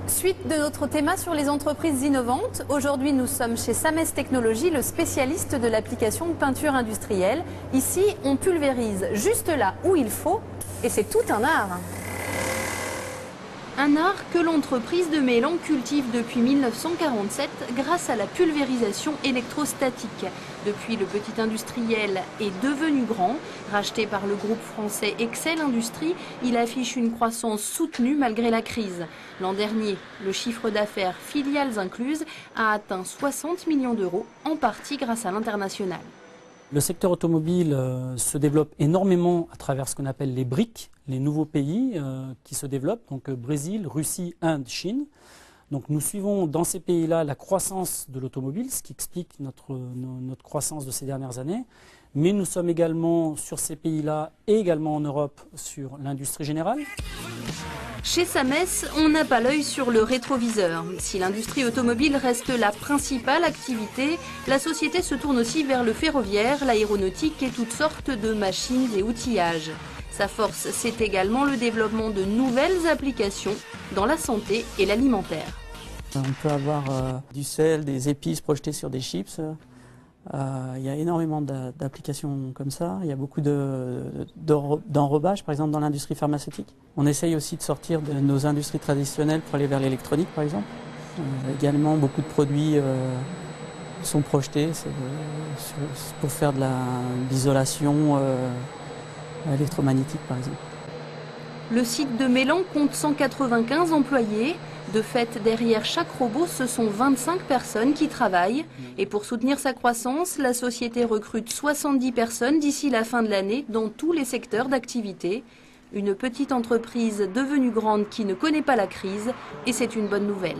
Suite de notre thème sur les entreprises innovantes, aujourd'hui nous sommes chez Sames Technologies, le spécialiste de l'application de peinture industrielle. Ici, on pulvérise juste là où il faut et c'est tout un art. Un art que l'entreprise de Mélan cultive depuis 1947 grâce à la pulvérisation électrostatique. Depuis, le petit industriel est devenu grand. Racheté par le groupe français Excel Industries, il affiche une croissance soutenue malgré la crise. L'an dernier, le chiffre d'affaires, filiales incluses, a atteint 60 millions d'euros, en partie grâce à l'international. Le secteur automobile se développe énormément à travers ce qu'on appelle les BRIC, les nouveaux pays qui se développent, donc Brésil, Russie, Inde, Chine. Donc nous suivons dans ces pays-là la croissance de l'automobile, ce qui explique notre croissance de ces dernières années. Mais nous sommes également sur ces pays-là et également en Europe sur l'industrie générale. Chez Sames, on n'a pas l'œil sur le rétroviseur. Si l'industrie automobile reste la principale activité, la société se tourne aussi vers le ferroviaire, l'aéronautique et toutes sortes de machines et outillages. Sa force, c'est également le développement de nouvelles applications dans la santé et l'alimentaire. On peut avoir du sel, des épices projetées sur des chips. Il y a énormément d'applications comme ça. Il y a beaucoup d'enrobage, par exemple, dans l'industrie pharmaceutique. On essaye aussi de sortir de nos industries traditionnelles pour aller vers l'électronique, par exemple. Également, beaucoup de produits sont projetés pour faire de l'isolation électromagnétique, par exemple. Le site de Mélan compte 195 employés. De fait, derrière chaque robot, ce sont 25 personnes qui travaillent. Et pour soutenir sa croissance, la société recrute 70 personnes d'ici la fin de l'année dans tous les secteurs d'activité. Une petite entreprise devenue grande qui ne connaît pas la crise, et c'est une bonne nouvelle.